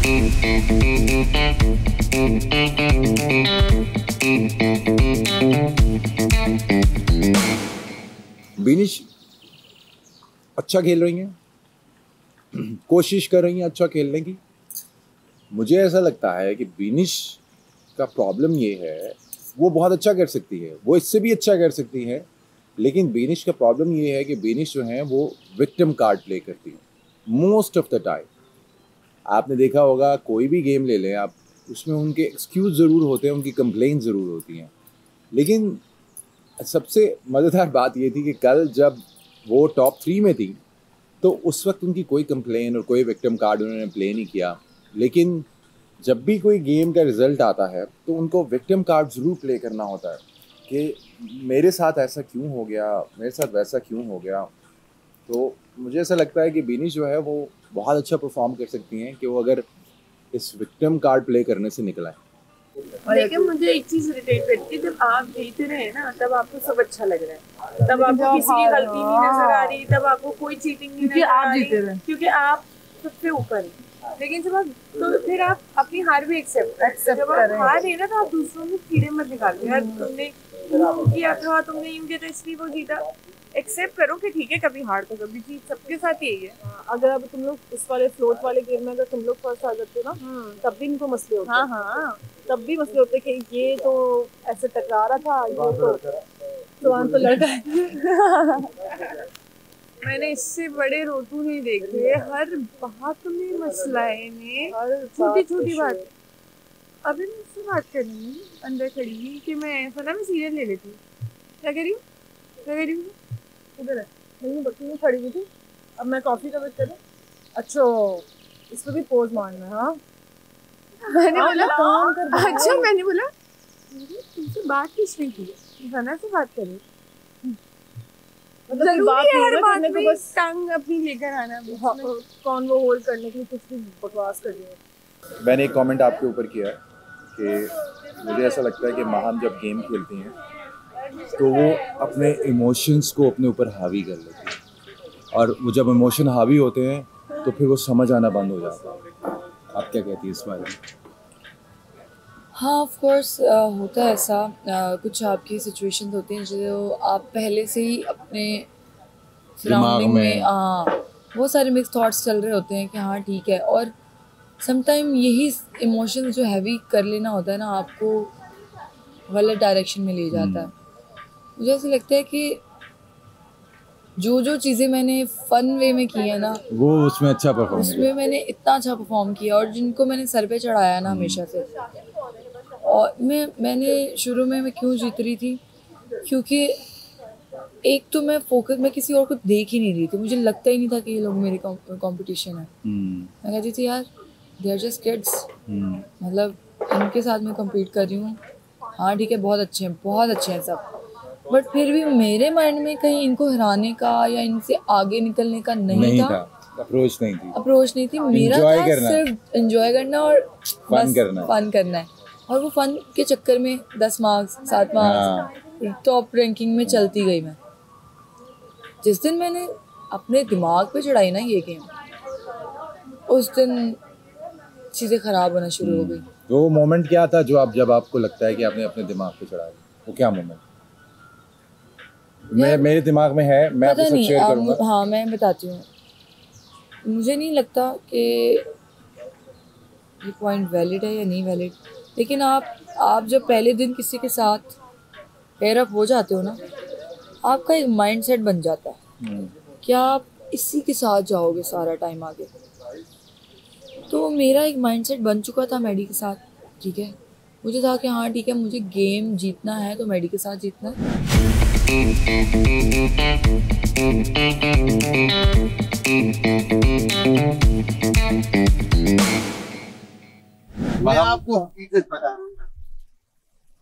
बिनिश अच्छा खेल रही हैं, कोशिश कर रही हैं अच्छा खेलने की। मुझे ऐसा लगता है कि बिनिश का प्रॉब्लम ये है, वो बहुत अच्छा कर सकती है, वो इससे भी अच्छा कर सकती है, लेकिन बिनिश का प्रॉब्लम ये है कि बिनिश जो है वो विक्टिम कार्ड प्ले करती है मोस्ट ऑफ द टाइम। आपने देखा होगा, कोई भी गेम ले लें आप, उसमें उनके एक्सक्यूज़ ज़रूर होते हैं, उनकी कंप्लेंट ज़रूर होती हैं, लेकिन सबसे मज़ेदार बात ये थी कि कल जब वो टॉप 3 में थी तो उस वक्त उनकी कोई कंप्लेन और कोई विक्टिम कार्ड उन्होंने प्ले नहीं किया, लेकिन जब भी कोई गेम का रिज़ल्ट आता है तो उनको विक्टिम कार्ड ज़रूर प्ले करना होता है कि मेरे साथ ऐसा क्यों हो गया, मेरे साथ वैसा क्यों हो गया। तो मुझे ऐसा लगता है कि बिनिश जो है वो बहुत अच्छा परफॉर्म कर सकती हैं कि वो अगर इस विक्टिम कार्ड प्ले करने से निकला है। लेकिन मुझे एक चीज इरिटेट करती है, जब आप जीत रहे हैं ना तब आपको सब अच्छा लग रहा है, तब आपको किसी की गलती नहीं नजर आ रही, तब आपको कोई चीटिंग नहीं नजर आ रही, क्योंकि आप सबसे ऊपर हैं। लेकिन जब आप तो फिर आप अपनी हार भी एक्सेप्ट जब आप हार रहे ना तो आप दूसरों में कीड़े मत निकालो। यार तुमने किया था, तुमने यूं किया था इसलिए वो जीता। एक्सेप्ट करो कि ठीक है, कभी हार तो कभी जीत, सबके साथ यही है। अगर अब तुम लोग इस वाले फ्लोट वाले गेम में अगर तुम लोग फर्स्ट आ जाते हो ना, तब भी इनको मसले होते। हाँ तब भी मसले होते कि ये तो ऐसे टकरा रहा था, ये तो लड़का है। मैंने इससे बड़े रोतू नहीं देखे, हर बात में मसला है, इन्हें छोटी छोटी बात। अभी मैं उससे बात कर रही हूँ अंदर खड़ी हुई कि मैं सना मैं सीरियल ले लेती हूँ। क्या कह रही हूँ, क्या कह रही हूँ? इधर है, नहीं बच्ची में खड़ी हुई थी। अब मैं कॉफी का वेट करूँ? अच्छा, इस पर भी पोज मारना है। हाँ मैंने बोला अच्छा, मैंने बोला तुमसे बात किस नहीं की, सना से बात करी। बात हर बात में तो बस टंग अपनी लेकर आना, कौन वो होल्ड करने के लिए कुछ भी बकवास कर रही है। मैंने एक कमेंट आपके ऊपर किया है कि मुझे ऐसा लगता है कि महान जब गेम खेलती हैं तो वो अपने इमोशंस को अपने ऊपर हावी कर लेती हैं, और वो जब इमोशन हावी होते हैं तो फिर वो समझ आना बंद हो जाता है। आप क्या कहती हैं इस बारे में? हाँ ऑफ कोर्स होता है ऐसा। कुछ आपकी सिचुएशंस होती हैं जो आप पहले से ही अपने सराउंडिंग में बहुत सारे मिक्स थॉट्स चल रहे होते हैं कि हाँ ठीक है, और समटाइम यही इमोशन जो हैवी कर लेना होता है ना, आपको गलत डायरेक्शन में ले जाता है। मुझे ऐसा लगता है कि जो चीज़ें मैंने फ़न वे में की है ना, वो उसमें अच्छा परफॉर्म उसमें मैंने इतना अच्छा परफॉर्म किया, और जिनको मैंने सर पे चढ़ाया ना हमेशा से। और मैंने शुरू में मैं क्यों जीत रही थी, क्योंकि एक तो मैं किसी और को देख ही नहीं रही थी, मुझे लगता ही नहीं था कि ये लोग मेरे कंपटीशन है। मैं कहती थी यार दे आर जस्ट किड्स, मतलब इनके साथ मैं कम्पीट कर रही हूँ। हाँ ठीक है, बहुत अच्छे हैं सब, बट फिर भी मेरे माइंड में कहीं इनको हराने का या इनसे आगे निकलने का नहीं था। अप्रोच नहीं थी। मेरा था सिर्फ एंजॉय करना और फन करना है। और वो फन के चक्कर में 10 मार्क्स 7 मार्क्स टॉप रैंकिंग में चलती गई मैं। जिस दिन मैंने अपने दिमाग पे चढ़ाई ना ये गेम, उस दिन चीज़ें खराब होना शुरू हो गई। तो वो मोमेंट क्या था जब आपको लगता है कि आपने अपने दिमाग पे चढ़ाया? वो क्या मोमेंट? मेरे दिमाग में है, मैं आपके साथ शेयर करूंगा। हाँ मैं बताती हूँ। मुझे नहीं लगता कि ये पॉइंट वैलिड है या नहीं वैलिड, लेकिन आप जब पहले दिन किसी के साथ पेयर अप हो जाते हो ना, आपका एक माइंडसेट बन जाता है कि आप इसी के साथ जाओगे सारा टाइम आगे। तो मेरा एक माइंडसेट बन चुका था मैडी के साथ, ठीक है। मुझे था कि हाँ ठीक है, मुझे गेम जीतना है तो मैडी के साथ जीतना है। मैं आपको हकीकत बता,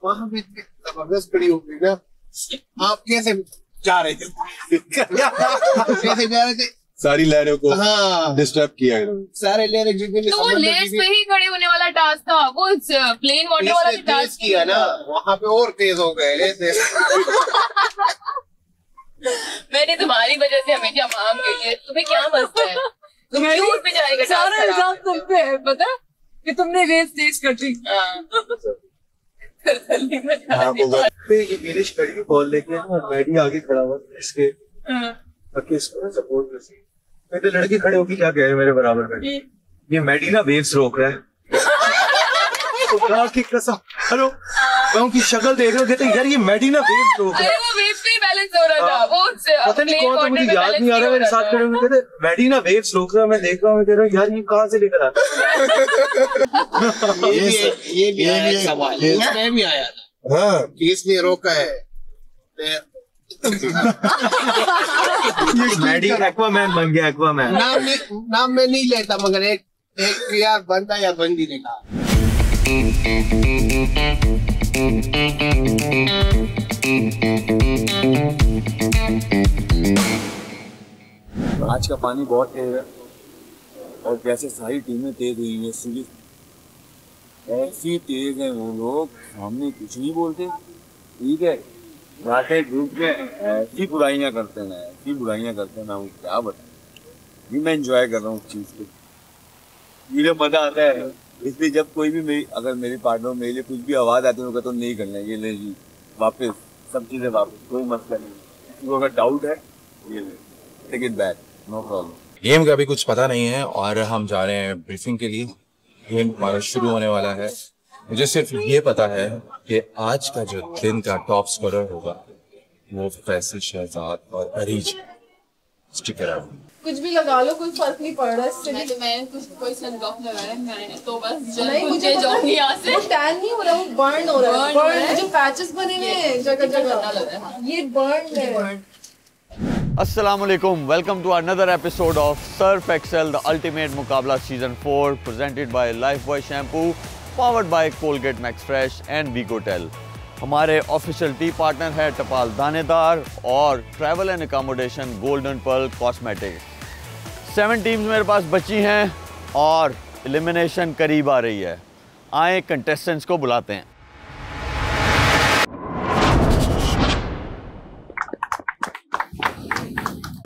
वहां पे जबरदस्त खड़ी हो गई ना, आप कैसे जा रहे थे कैसे जा रहे थे, सारी लहरों को डिस्टर्ब किया सारे लहरें तो वो लेयर्स पे ही खड़े होने वाला टास्क था, वो प्लेन वाटर वाला टास्क किया ना, वहाँ पे और तेज हो गए। मैंने तुम्हारी वजह से हमेशा मांग के लिए, तुम्हें क्या मसला है? तुम क्यों पे जाएगा? सारा इल्जाम तुम पे है, पता? कि तुमने वेव्स तेज कर दी। विनिश कड़ी की बॉल लेके और मैडी आगे खड़ा हुआ इसके इसको सपोर्ट कर। तो लड़के खड़े होके क्या कह रहे मेरे बराबर में, ये मैडी ना वेव्स रोक रहा है। की कसम, हेलो मैं उनकी शक्ल देख रहा हूँ, यार ये मैडी ना वेव्स रोक रहा है। वो वेव्स पे बैलेंस हो रहा था, वो पता नहीं कौन था, मुझे याद नहीं आ रहा। मेरे साथ खड़े हुए कहते मैडी ना वेव्स रोक रहा है। मैं देख रहा हूँ, मैं कह रहा हूँ यार ये कहाँ से लेकर आता ये भी आया सवाल, इसमें भी आया था। हाँ, किसने रोका है? मैडी एक्वामैन बन गया, एक्वामैन। नाम में नहीं लेता, मगर एक यार बंदा या बंदी ने कहा। आज का पानी बहुत तेज है और कैसे सारी टीमें तेज हुई हैं, सीरीज ऐसी तेज है वो लोग, सामने कुछ नहीं बोलते। ठीक है, बातें ग्रुप में ऐसी बुराइयां करते हैं, ऐसी बुराइयां करते हैं, मैं क्या बताऊं। ये मैं एंजॉय कर रहा हूँ उस चीज़ को, मुझे मजा आता है। इसलिए जब कोई भी अगर मेरे पार्टनर मेरे लिए कुछ भी आवाज़ आती है तो कहता हूँ नहीं करना, ये ले जी वापस सब चीज़ें वापस, कोई मसला नहीं। तो अगर डाउट है ये ले, take it back, no problem. Game का अभी कुछ पता नहीं है और हम जा रहे हैं ब्रीफिंग के लिए। गेम हमारा शुरू होने वाला है। मुझे सिर्फ ये पता है कि आज का जो दिन का टॉप स्कोरर होगा वो फैसल शहजाद और अरीज। कुछ भी लगा लो, कोई फर्क नहीं पड़ रहा इससे। मैंने कुछ कोई सनब्लॉक लगाया है, मैंने तो बस नहीं, मुझे जाऊंगी यहाँ से। वो टैन नहीं हो रहा, वो बर्न हो रहा है। बर्न जो पैचेस बने हुए हैं जगह जगह, ये बर्न है। Assalamualaikum, welcome to another episode of Surf Excel, the ultimate मुकाबला season 4, presented by Lifebuoy Shampoo, powered by Colgate Max Fresh and Vigotel. हमारे ऑफिशियल टी पार्टनर है टपाल दानेदार और travel and accommodation Golden Pearl cosmetics. 7 teams मेरे पास बची हैं और elimination करीब आ रही है। आए कंटेस्टेंट्स को बुलाते हैं।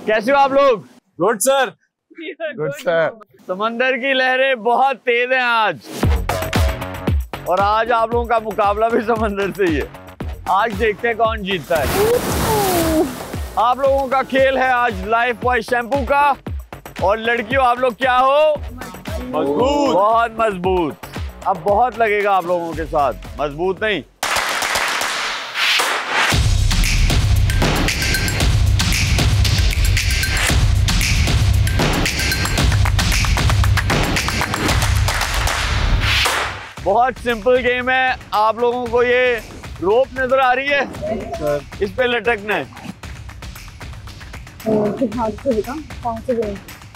कैसे हो आप लोग? Good sir. Good sir. समंदर की लहरें बहुत तेज हैं आज, और आज आप लोगों का मुकाबला भी समंदर से ही है। आज देखते हैं कौन जीतता है। आप लोगों का खेल है आज लाइफबॉय शैम्पू का, और लड़कियों आप लोग क्या हो? मजबूत, बहुत मजबूत। अब बहुत लगेगा आप लोगों के साथ, मजबूत नहीं। बहुत सिंपल गेम है। आप लोगों को ये रोप नजर आ रही है, इस पे लटकना है।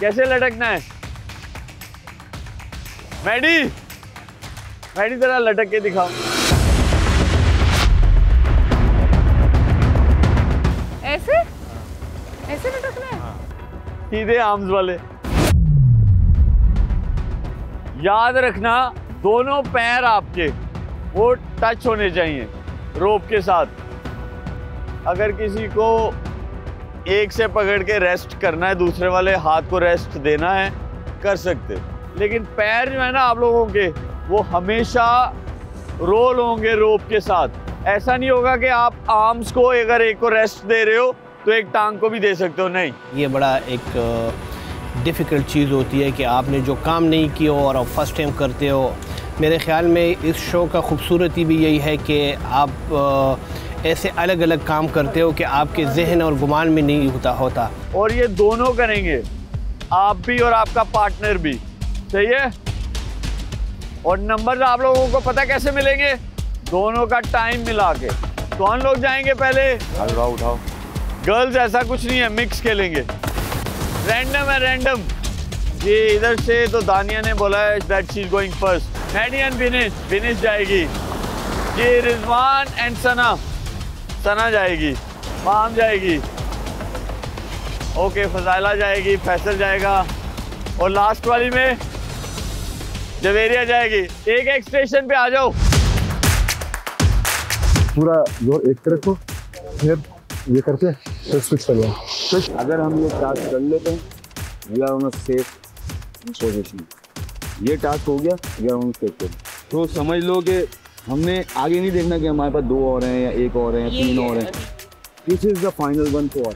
कैसे लटकना है? मैडी, मैडी जरा लटक के दिखाओ। ऐसे ऐसे लटकना है, सीधे आर्म्स वाले। याद रखना, दोनों पैर आपके वो टच होने चाहिए रोप के साथ। अगर किसी को एक से पकड़ के रेस्ट करना है, दूसरे वाले हाथ को रेस्ट देना है, कर सकते। लेकिन पैर जो है ना आप लोगों के, वो हमेशा रोल होंगे रोप के साथ। ऐसा नहीं होगा कि आप आर्म्स को अगर एक को रेस्ट दे रहे हो तो एक टांग को भी दे सकते हो, नहीं। ये बड़ा एक डिफ़िकल्ट चीज़ होती है कि आपने जो काम नहीं किया और आप फर्स्ट टाइम करते हो। मेरे ख्याल में इस शो का खूबसूरती भी यही है कि आप ऐसे अलग अलग काम करते हो कि आपके जहन और गुमान में नहीं होता। और ये दोनों करेंगे, आप भी और आपका पार्टनर भी, सही है। और नंबर आप लोगों को पता कैसे मिलेंगे? दोनों का टाइम मिला के। कौन लोग जाएंगे पहले? उठाओ। गर्ल्स ऐसा कुछ नहीं है, मिक्स खेलेंगे, रैंडम है, रैंडम। ये इधर से तो दानिया ने बोला है that she is going first. Maddy and विनिश जाएगी। ये रिजवान एंड सना जाएगी। माम जाएगी। ओके, फजाइला जाएगी, फैसल जाएगा, और लास्ट वाली में जवेरिया जाएगी। एक स्टेशन पे आ जाओ। पूरा जोर एक तरफ को, फिर ये करके फिर स्विच कर लो। अगर हम ये टास्क कर लेते हैं, we are on a safe position. ये टास्क हो गया ग्राउंड स्टेप, तो समझ लो कि हमने आगे नहीं देखना कि हमारे पास 2 और हैं या 1 और हैं या 3 और हैं। This is the final one for.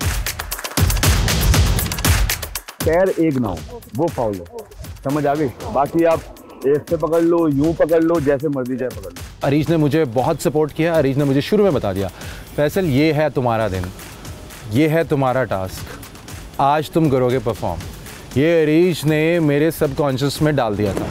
पैर एक ना हो वो फाउल हो, समझ आ गई? बाकी आप एक से पकड़ लो, यूं पकड़ लो, जैसे मर्जी चाहे पकड़ लो। अरीज ने मुझे बहुत सपोर्ट किया। अरीज ने मुझे शुरू में बता दिया, फैसल ये है तुम्हारा दिन, ये है तुम्हारा टास्क, आज तुम करोगे परफॉर्म। ये अरीज ने मेरे सबकॉन्शियस में डाल दिया था।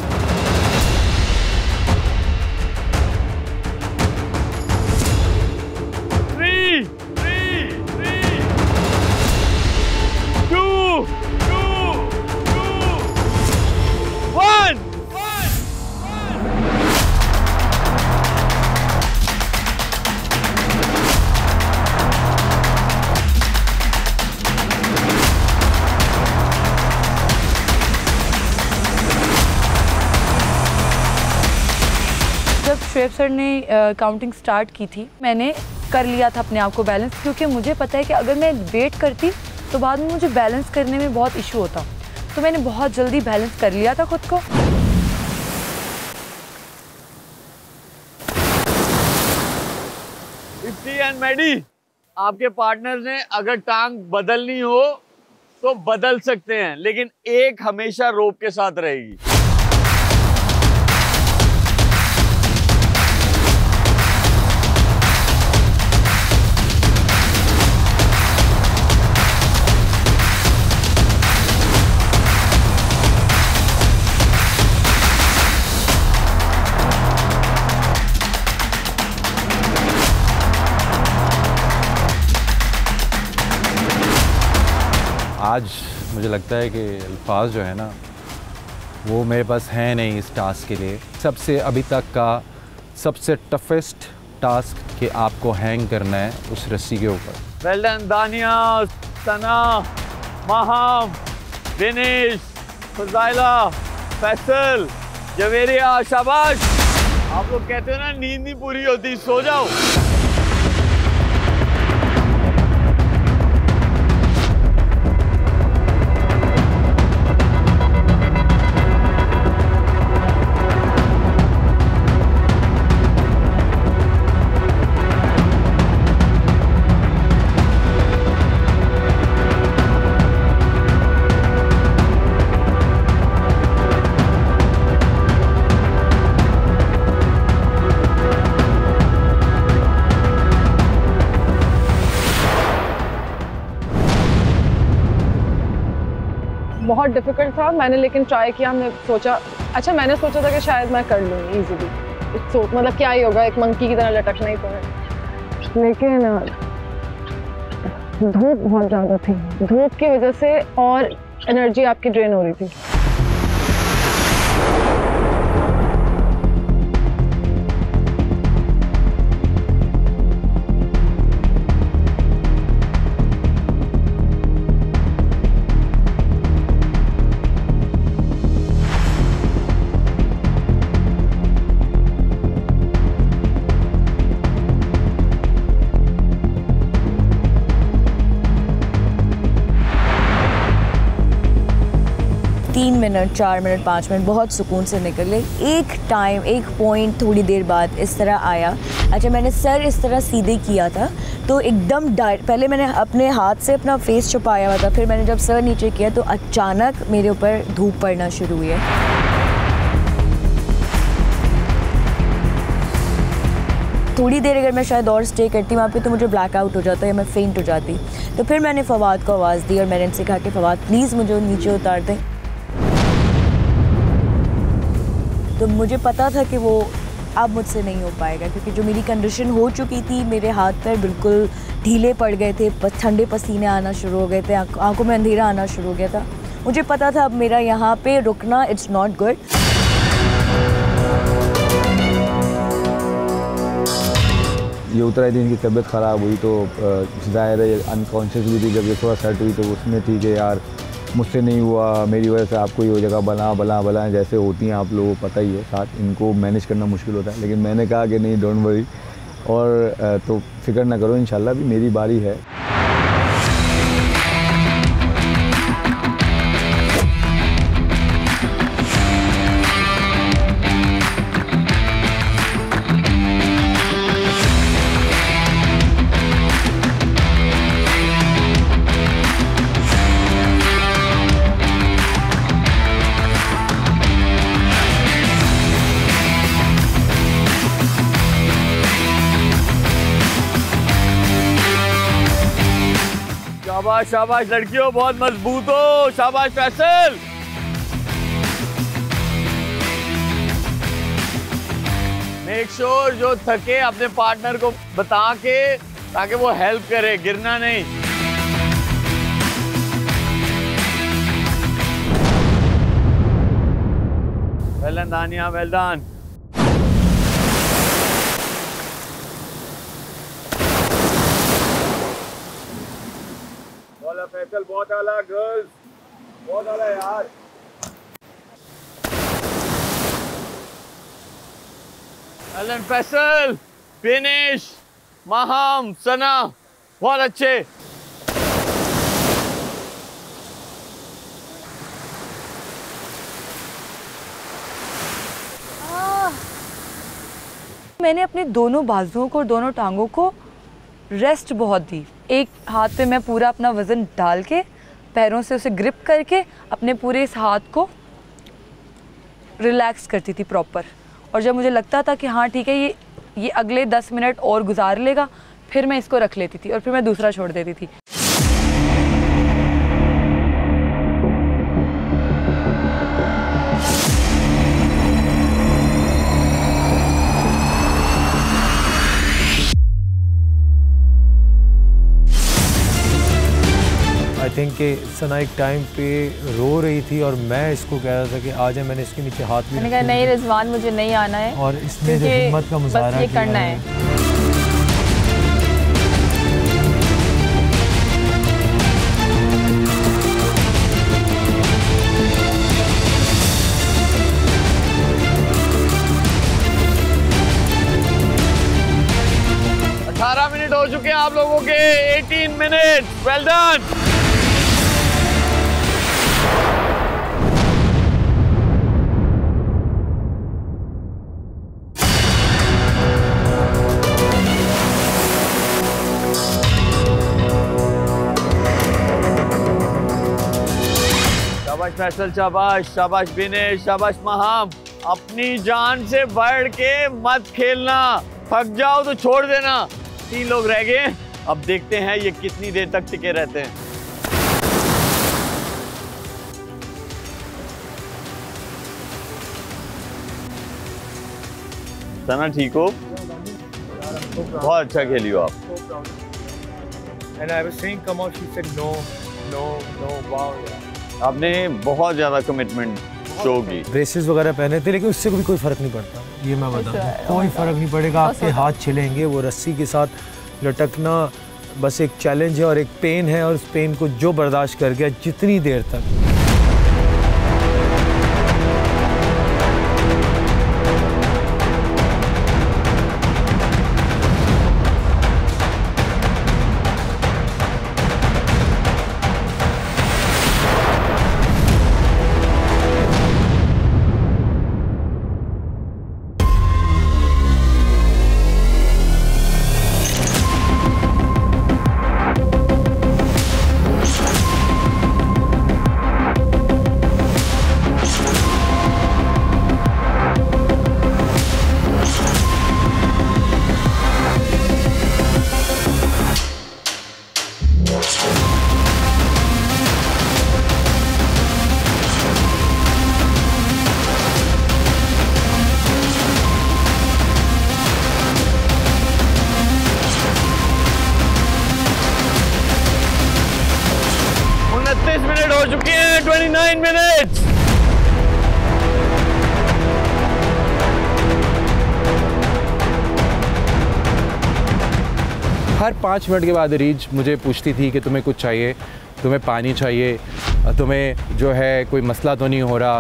शोएब सर ने काउंटिंग स्टार्ट की थी, मैंने कर लिया था अपने आप को बैलेंस, क्योंकि मुझे पता है कि अगर मैं वेट करती तो बाद में मुझे बैलेंस करने में बहुत इशू होता, तो मैंने बहुत जल्दी बैलेंस कर लिया था खुद को। इफ्ती एंड मैडी, आपके पार्टनर ने अगर टांग बदलनी हो तो बदल सकते हैं, लेकिन एक हमेशा रोप के साथ रहेगी। आज मुझे लगता है कि अल्फाज जो है ना वो मेरे पास हैं नहीं इस टास्क के लिए। सबसे अभी तक का सबसे टफेस्ट टास्क कि आपको हैंग करना है उस रस्सी के ऊपर। वेल डन दानिया, सना, माहम, दिनेश, फजाइला, फैसल, जवेरिया, शाबाश। आप लोग कहते हो ना नींद नहीं पूरी होती, सो जाओ। बहुत डिफिकल्ट था, मैंने लेकिन ट्राई किया। मैंने सोचा था कि शायद मैं कर लूँगी इजीली। मतलब क्या ही होगा, एक मंकी की तरह लटकना ही तो है। लेकिन धूप बहुत ज़्यादा थी, धूप की वजह से और एनर्जी आपकी ड्रेन हो रही थी। 3 मिनट, 4 मिनट, 5 मिनट बहुत सुकून से निकले। एक टाइम, एक पॉइंट थोड़ी देर बाद इस तरह आया। अच्छा, मैंने सर इस तरह सीधे किया था तो एकदम पहले मैंने अपने हाथ से अपना फेस छुपाया हुआ था, फिर मैंने जब सर नीचे किया तो अचानक मेरे ऊपर धूप पड़ना शुरू हुई है। थोड़ी देर अगर मैं शायद और स्टे करती वहाँ पे तो मुझे ब्लैकआउट हो जाता या मैं फेंट हो जाती। तो फिर मैंने फवाद को आवाज़ दी और मैंने इनसे कहा कि फवाद प्लीज़ मुझे नीचे उतार दें। तो मुझे पता था कि वो अब मुझसे नहीं हो पाएगा, क्योंकि जो मेरी कंडीशन हो चुकी थी, मेरे हाथ पैर बिल्कुल ढीले पड़ गए थे, ठंडे पसीने आना शुरू हो गए थे, आंखों में अंधेरा आना शुरू हो गया था। मुझे पता था अब मेरा यहाँ पे रुकना इट्स नॉट गुड। ये उतराई दिन की तबीयत ख़राब हुई तो ज़ाहिर है अनकॉन्शियस भी थी। जब ये थोड़ा सेट हुई तो उसमें थी कि यार मुझसे नहीं हुआ, मेरी वजह से आपको ये जगह बला जैसे होती हैं, आप लोगों को पता ही है, साथ इनको मैनेज करना मुश्किल होता है। लेकिन मैंने कहा कि नहीं, डोंट वरी, और तो फिक्र ना करो, इंशाल्लाह भी मेरी बारी है। शाबाश शाबाश लड़कियों, बहुत मजबूत हो। शाबाश फैसल। मेक श्योर जो थके अपने पार्टनर को बता के, ताकि वो हेल्प करे, गिरना नहीं। Well done Dania, well done. Faisal बहुत आला, गर्ल्स बहुत आला यार। Alan Faisal, finish. माहम, सना बहुत अच्छे। मैंने अपने दोनों बाजुओं को और दोनों टांगों को रेस्ट बहुत दी। एक हाथ पे मैं पूरा अपना वज़न डाल के पैरों से उसे ग्रिप करके अपने पूरे इस हाथ को रिलैक्स करती थी प्रॉपर। और जब मुझे लगता था कि हाँ ठीक है ये अगले 10 मिनट और गुजार लेगा, फिर मैं इसको रख लेती थी और फिर मैं दूसरा छोड़ देती थी। आई थिंक कि सना एक टाइम पे रो रही थी और मैं इसको कह रहा था कि आज मैंने इसके नीचे हाथ भी, मैंने कहा नहीं रिजवान मुझे नहीं आना है, और इसने जो हिम्मत का मुजाहरा ये करना है। मिनट हो चुके हैं आप लोगों के, 18 मिनट। Well done. शाबाश फैसल, शाबाश शाबाश विनेश, शाबाश महाम। अपनी जान से बढ़ के मत खेलना, थक जाओ तो छोड़ देना। 3 लोग रह गए, अब देखते हैं ये कितनी देर तक टिके रहते हैं। सना ठीक हो? बहुत अच्छा खेली हो आप। And I was saying come on, she said no, no, no, wow. आपने बहुत ज्यादा कमिटमेंट शो की। ब्रेसेस वगैरह पहने थे, लेकिन उससे भी कोई फर्क नहीं पड़ता, ये मैं बता दूं। कोई फर्क नहीं पड़ेगा, आपके हाथ छिलेंगे। वो रस्सी के साथ लटकना बस एक चैलेंज है और एक पेन है, और उस पेन को जो बर्दाश्त कर गया जितनी देर तक, हो चुकी है। 29 मिनट। हर 5 मिनट के बाद रीच मुझे पूछती थी कि तुम्हें कुछ चाहिए, तुम्हें पानी चाहिए, तुम्हें जो है कोई मसला तो नहीं हो रहा,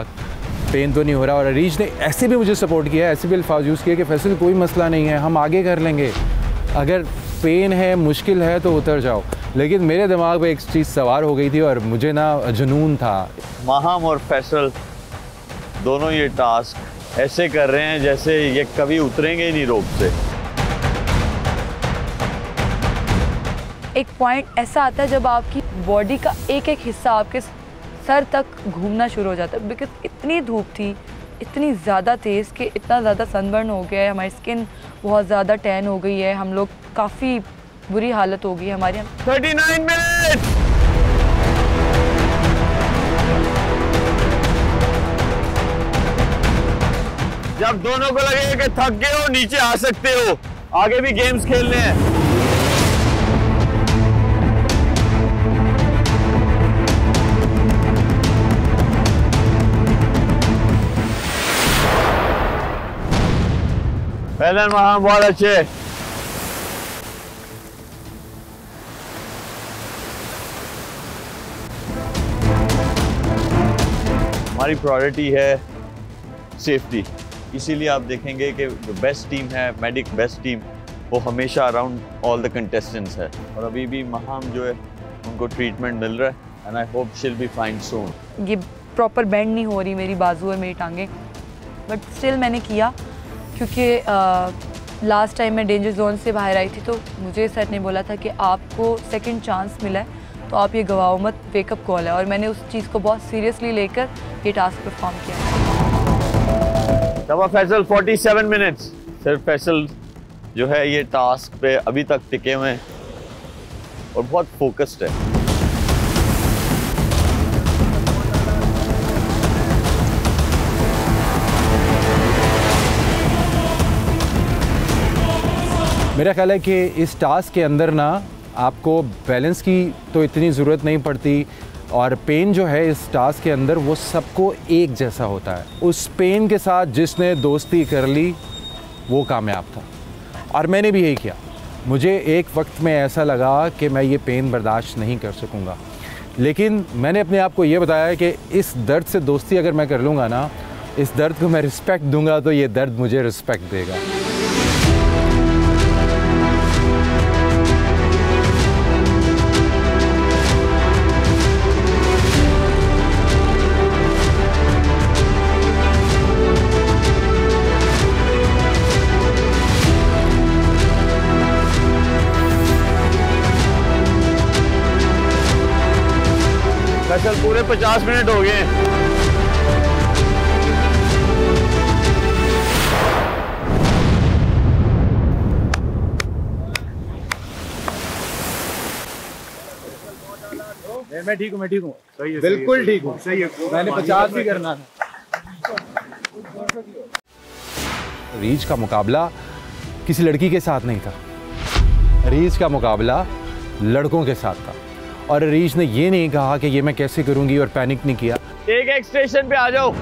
पेन तो नहीं हो रहा। और रीच ने ऐसे भी मुझे सपोर्ट किया, ऐसे भी अल्फाज यूज़ किए कि फैसल कोई मसला नहीं है, हम आगे कर लेंगे, अगर पेन है मुश्किल है तो उतर जाओ। लेकिन मेरे दिमाग में एक चीज़ सवार हो गई थी और मुझे ना जुनून था। माहम और फैसल दोनों ये टास्क ऐसे कर रहे हैं जैसे ये कभी उतरेंगे ही नहीं रोप से। एक पॉइंट ऐसा आता है जब आपकी बॉडी का एक एक हिस्सा आपके सर तक घूमना शुरू हो जाता है, बिकॉज इतनी धूप थी, इतनी ज़्यादा तेज़ कि इतना ज़्यादा सनबर्न हो गया है, हमारी स्किन बहुत ज़्यादा टैन हो गई है, हम लोग काफ़ी बुरी हालत हो गई है हमारी। 39 मिनट। जब दोनों को लगे कि थक गए हो नीचे आ सकते हो, आगे भी गेम्स खेलने हैं। पहले वहां बहुत अच्छे। हमारी प्रायोरिटी है सेफ्टी, इसीलिए आप देखेंगे कि जो बेस्ट टीम है, मेडिक बेस्ट टीम, वो हमेशा अराउंड ऑल द कंटेस्टेंट्स है। और अभी भी महाम जो है उनको ट्रीटमेंट मिल रहा है and I hope she will be fine soon. ये प्रॉपर बेंड नहीं हो रही मेरी बाजू और मेरी टांगें, बट स्टिल मैंने किया क्योंकि लास्ट टाइम मैं डेंजर जोन से बाहर आई थी तो मुझे सर ने बोला था कि आपको सेकंड चांस मिला है तो आप ये गवाओ मत, वेकअप कॉल है। और मैंने उस चीज़ को बहुत सीरियसली लेकर ये टास्क परफॉर्म किया। तब फैसल 47 मिनट्स, सिर्फ फैसल जो है ये टास्क पे अभी तक टिके हुए हैं और बहुत फोकस्ड है। मेरा ख्याल है कि इस टास्क के अंदर ना आपको बैलेंस की तो इतनी ज़रूरत नहीं पड़ती, और पेन जो है इस टास्क के अंदर वो सबको एक जैसा होता है। उस पेन के साथ जिसने दोस्ती कर ली वो कामयाब था, और मैंने भी यही किया। मुझे एक वक्त में ऐसा लगा कि मैं ये पेन बर्दाश्त नहीं कर सकूँगा, लेकिन मैंने अपने आप को ये बताया कि इस दर्द से दोस्ती अगर मैं कर लूँगा ना, इस दर्द को मैं रिस्पेक्ट दूँगा तो ये दर्द मुझे रिस्पेक्ट देगा। फैसल पूरे 50 मिनट हो गए। मैं ठीक हूँ, मैं ठीक हूँ, बिल्कुल ठीक हूँ, सही है। मैंने 50 ही करना था। रीच का मुकाबला किसी लड़की के साथ नहीं था, रीच का मुकाबला लड़कों के साथ था। और रीच ने ये नहीं कहा कि ये मैं कैसे करूंगी और पैनिक नहीं किया। एक स्टेशन पे आ जाओ।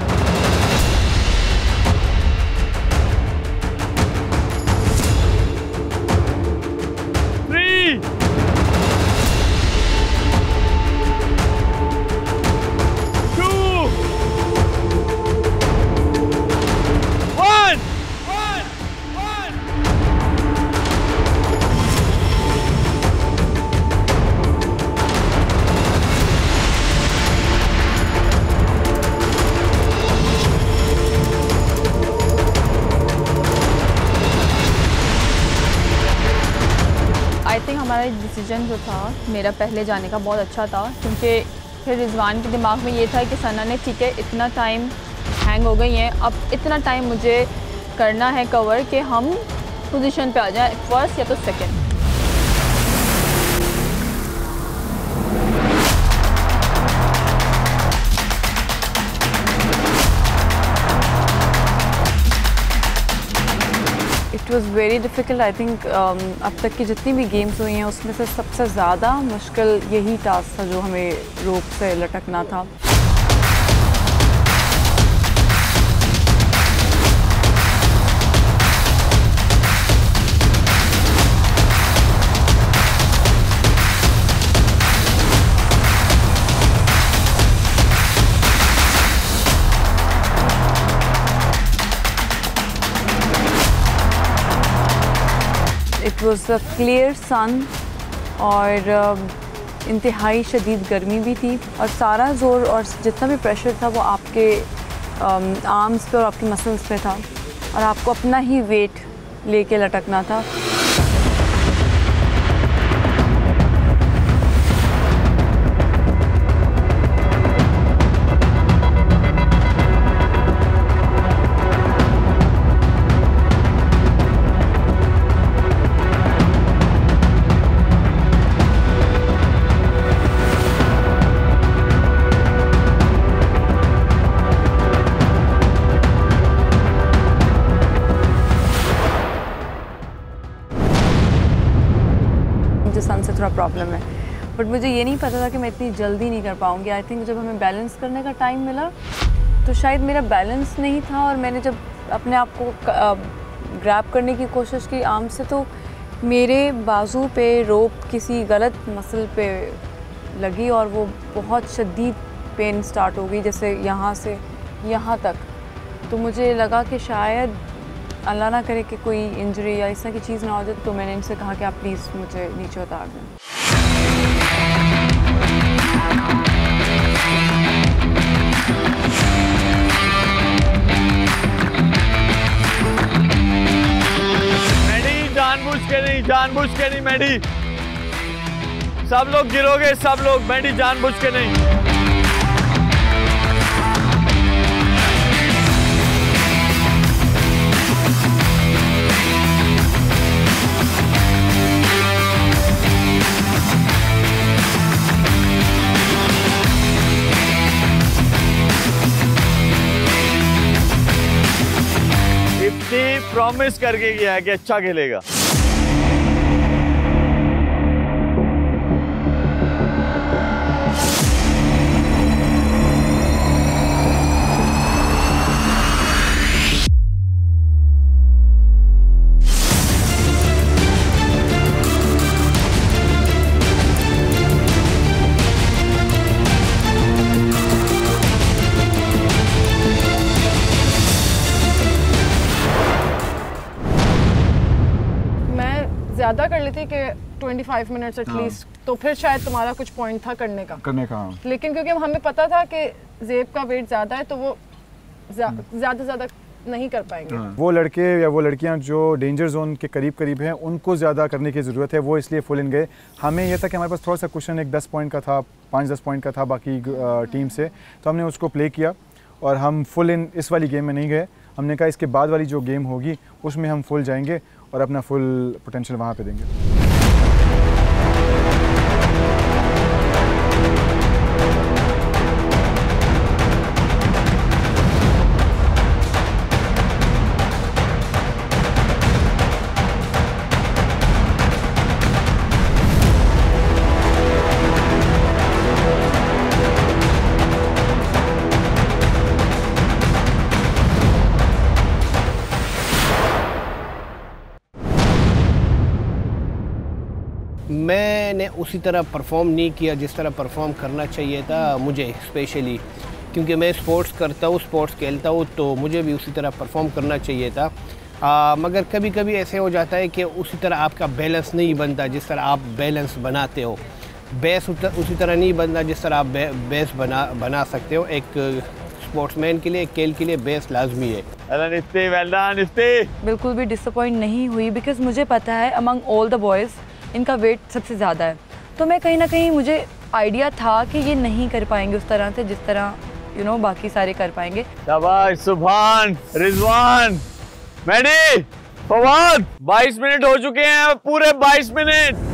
हमारा डिसीजन जो था मेरा पहले जाने का बहुत अच्छा था, क्योंकि फिर रिजवान के दिमाग में ये था कि सना ने ठीक है इतना टाइम हैंग हो गई हैं, अब इतना टाइम मुझे करना है कवर कि हम पोजीशन पे आ जाए, फर्स्ट या तो second. It was very difficult. I think अब तक की जितनी भी गेम्स हुई हैं उसमें से सबसे ज़्यादा मुश्किल यही टास्क था जो हमें रोप से लटकना था। इट वॉज़ अ क्लियर सन और इंतहाई शदीद गर्मी भी थी, और सारा ज़ोर और जितना भी प्रेशर था वो आपके आर्म्स पे और आपकी मसल्स पे था, और आपको अपना ही वेट लेके लटकना था। थोड़ा प्रॉब्लम है, बट मुझे ये नहीं पता था कि मैं इतनी जल्दी नहीं कर पाऊँगी। आई थिंक जब हमें बैलेंस करने का टाइम मिला तो शायद मेरा बैलेंस नहीं था, और मैंने जब अपने आप को ग्रैब करने की कोशिश की आर्म से, तो मेरे बाजू पे रोप किसी गलत मसल पे लगी और वो बहुत शदीद पेन स्टार्ट हो गई, जैसे यहाँ से यहाँ तक। तो मुझे लगा कि शायद अल्लाह ना करे कि कोई इंजरी या इस तरह की चीज़ ना हो जाए, तो मैंने इनसे कहा कि आप प्लीज़ मुझे नीचे उतार दें। जानबूझ के नहीं मैडी, सब लोग गिरोगे, सब लोग। मैडी जानबूझ के नहीं। इफ्ती प्रॉमिस करके गया है कि अच्छा खेलेगा। ज़्यादा कर लेती कि 25 मिनट्स एटलीस्ट, तो फिर शायद तुम्हारा कुछ पॉइंट था करने का। लेकिन क्योंकि हमें पता था कि ज़ेब का वेट ज़्यादा है, तो वो ज़्यादा नहीं कर पाएंगे। वो लड़के या वो लड़कियां जो डेंजर जोन के करीब हैं, उनको ज़्यादा करने की ज़रूरत है, वो इसलिए फुल इन गए। हमें यह था कि हमारे पास थोड़ा सा क्वेश्चन एक 10 पॉइंट का था, 5-10 पॉइंट का था बाकी टीम से, तो हमने उसको प्ले किया और हम फुल इन इस वाली गेम में नहीं गए। हमने कहा इसके बाद वाली जो गेम होगी उसमें हम फुल जाएंगे और अपना फुल पोटेंशियल वहाँ पे देंगे। मैंने उसी तरह परफॉर्म नहीं किया जिस तरह परफॉर्म करना चाहिए था मुझे, स्पेशली क्योंकि मैं स्पोर्ट्स करता हूँ, स्पोर्ट्स खेलता हूँ, तो मुझे भी उसी तरह परफॉर्म करना चाहिए था। मगर कभी कभी ऐसे हो जाता है कि उसी तरह आपका बैलेंस नहीं बनता जिस तरह आप बैलेंस बनाते हो। बेस उसी तरह नहीं बनता जिस तरह आप बेस बना सकते हो। एक स्पोर्ट्समैन के लिए, एक खेल के लिए बेस लाजमी है। बिल्कुल भी डिसअपॉइंट नहीं हुई, बिकॉज मुझे पता है अमंग ऑल द बॉयज़ इनका वेट सबसे ज़्यादा है, तो मैं कहीं ना कहीं मुझे आइडिया था कि ये नहीं कर पाएंगे उस तरह से जिस तरह बाकी सारे कर पाएंगे। शाबाश सुभान, रिजवान, मैडी, फवाद। 22 मिनट हो चुके हैं, पूरे 22 मिनट।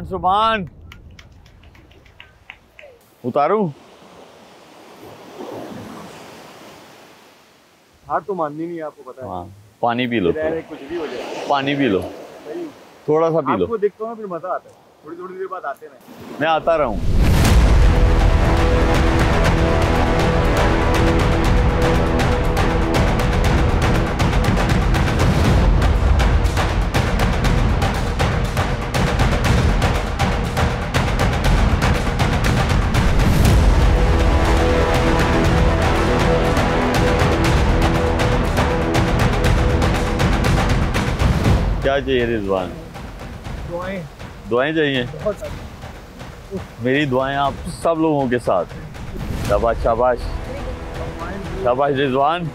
सुभान, उतारूं? हार तो माननी नहीं है, आपको पता है। हाँ, पानी पी लो, कुछ भी हो जाए, पानी पी लो, थोड़ा सा पी लो। आपको देखता हूँ फिर मजा आता है, थोड़ी देर बाद आते हैं। मैं आता रहा हूँ। क्या चाहिए रिजवान? दुआएं चाहिए। मेरी दुआएं आप सब लोगों के साथ। शाबाश शाबाश शाबाश रिजवान।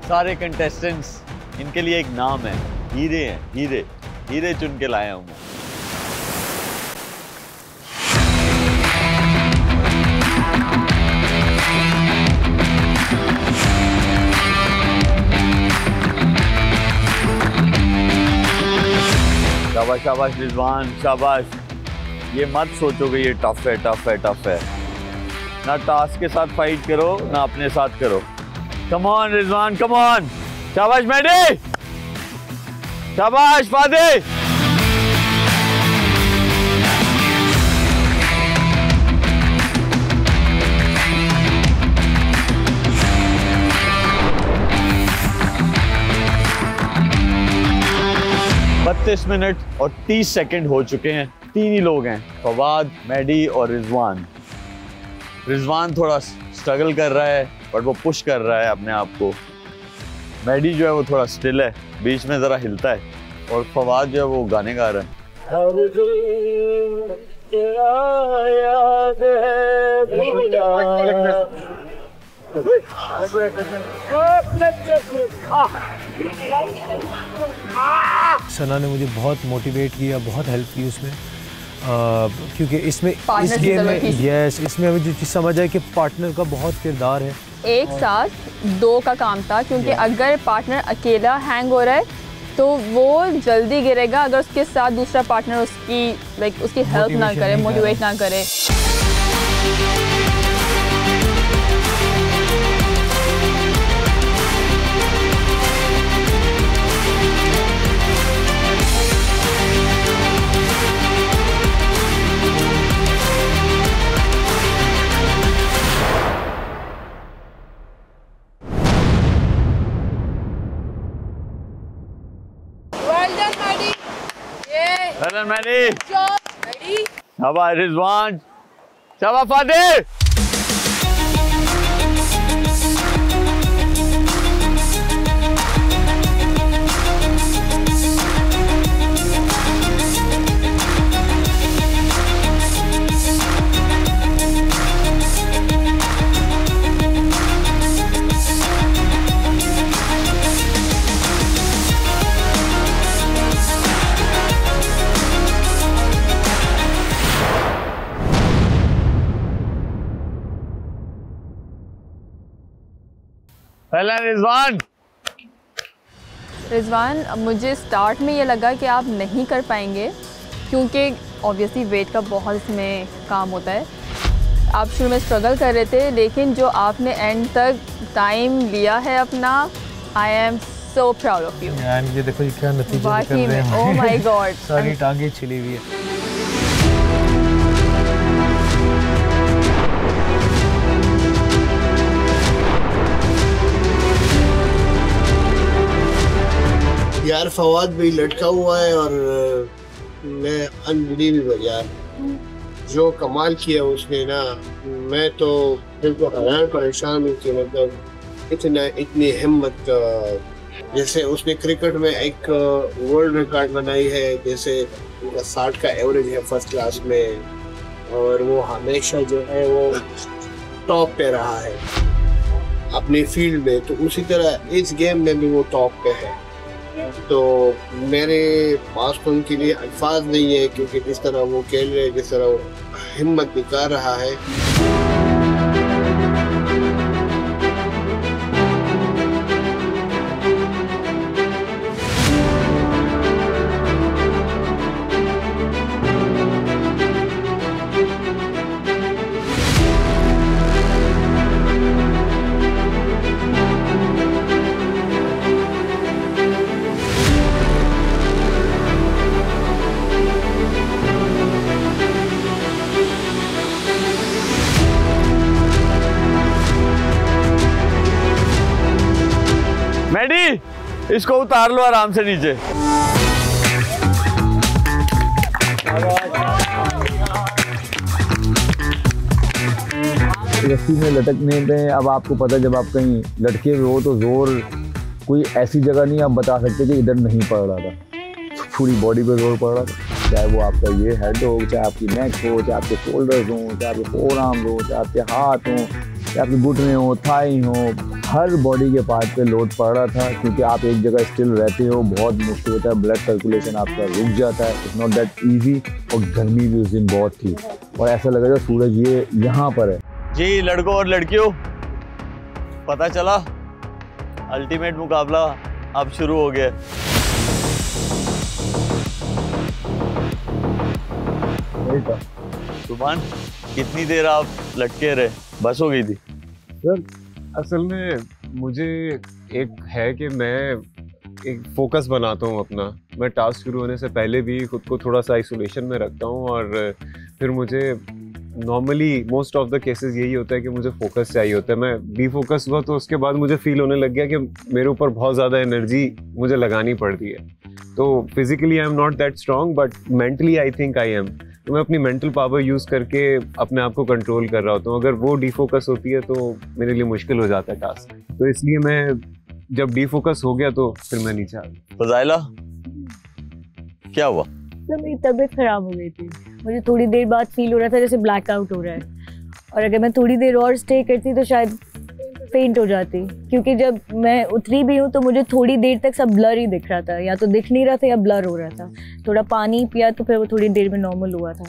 सारे कंटेस्टेंट्स, इनके लिए एक नाम है, हीरे हैं, हीरे हीरे चुन के लाया हूँ मैं। शाबाश शाबाश रिजवान शाबाश। ये मत सोचो कि ये टफ है टफ है टफ है। ना टास्क के साथ फाइट करो ना अपने साथ करो। Come on Rizwan, come on. शाबाश मेडी, शाबाश फादे। बत्तीस मिनट और 30 सेकंड हो चुके हैं। तीन ही लोग हैं, फवाद, मेडी और रिजवान। रिजवान थोड़ा स्ट्रगल कर रहा है बट वो पुश कर रहा है अपने आप को। मेडी जो है वो थोड़ा स्टिल है, बीच में ज़रा हिलता है। और फवाद जो है वो गाने गा रहा है। सना ने मुझे बहुत मोटिवेट किया, बहुत हेल्प की उसमें, क्योंकि इसमें इस गेम में इसमें हमें जो चीज़ समझ आए कि पार्टनर का बहुत किरदार है। एक साथ दो का काम था, क्योंकि अगर पार्टनर अकेला हैंग हो रहा है तो वो जल्दी गिरेगा अगर उसके साथ दूसरा पार्टनर उसकी हेल्प ना करे, मोटिवेट ना करे। शाबाश रिजवान, शाबाश फादे। रिजवान, मुझे स्टार्ट में ये लगा कि आप नहीं कर पाएंगे, क्योंकि ऑब्वियसली वेट का बहुत इसमें काम होता है। आप शुरू में स्ट्रगल कर रहे थे, लेकिन जो आपने एंड तक टाइम लिया है अपना, I am so proud of you. ये देखो ये क्या नतीजा निकल रहे हैं। ओह माय गॉड, सारी टांगे छिली हुई है। यार फवाद भी लटका हुआ है और मैं अनबिलीवेबल यार, जो कमाल किया उसने ना, मैं तो बिल्कुल हैरान परेशान हूँ कि मतलब इतनी हिम्मत। जैसे उसने क्रिकेट में एक वर्ल्ड रिकॉर्ड बनाई है, जैसे उनका 60 का एवरेज है फर्स्ट क्लास में, और वो हमेशा जो है वो टॉप पे रहा है अपनी फील्ड में, तो उसी तरह इस गेम में भी वो टॉप पे है। तो मेरे पास तो उनके लिए अल्फाज नहीं है, क्योंकि जिस तरह वो खेल रहे, जिस तरह वो हिम्मत दिखा रहा है। मेडी, इसको उतार लो आराम से नीचे। रस्सी में लटकने में अब आपको पता, जब आप कहीं लटके हुए हो तो जोर कोई ऐसी जगह नहीं आप बता सकते कि इधर नहीं पड़ रहा था, पूरी बॉडी पे जोर पड़ रहा था। चाहे वो आपका ये हेड हो, चाहे आपकी नेक हो, चाहे आपके शोल्डर्स हो, चाहे आपके फोर आर्म हो, चाहे आपके हाथ हो, चाहे आपके घुटने हो, थाई हो, हर बॉडी के पार्ट पे लोड पड़ रहा था। क्योंकि आप एक जगह स्टिल रहते हो, बहुत मुश्किल होता है, ब्लड सर्कुलेशन आपका रुक जाता है, इट्स नॉट दैट ईजी। और गर्मी भी उस दिन बहुत थी और ऐसा लगा था सूरज ये यहाँ पर है। जी लड़कों और लड़कियों, पता चला अल्टीमेट मुकाबला अब शुरू हो गया। सुभान, कितनी देर आप लटके रहे? बस हो गई थी? सर असल में मुझे एक है कि मैं एक फोकस बनाता हूँ अपना। मैं टास्क शुरू होने से पहले भी खुद को थोड़ा सा आइसोलेशन में रखता हूँ और फिर मुझे normally most of the cases यही होता है कि मुझे फोकस चाहिए होता है। मैं बी फोकस हुआ तो उसके बाद मुझे फील होने लग गया कि मेरे ऊपर बहुत ज़्यादा एनर्जी मुझे लगानी पड़ती है। तो physically I am not that strong but mentally I think I am. तो मैं अपनी मेंटल पावर यूज़ करके अपने आप को कंट्रोल कर रहा होता हूँ। अगर वो डिफोकस होती है तो मेरे लिए मुश्किल हो जाता है टास्क। तो इसलिए मैं जब डिफोकस हो गया तो फिर मैं नीचे आ गया। फजाइला, क्या हुआ? तो मेरी तबीयत खराब हो गई थी। मुझे थोड़ी देर बाद फील हो रहा था जैसे ब्लैकआउट हो रहा है, और अगर मैं थोड़ी देर और स्टे करती तो शायद फेंट हो जाती। क्योंकि जब मैं उतरी भी हूँ तो मुझे थोड़ी देर तक सब ब्लर ही दिख रहा था, या तो दिख नहीं रहा था या ब्लर हो रहा था। थोड़ा पानी पिया तो फिर वो थोड़ी देर में नॉर्मल हुआ था।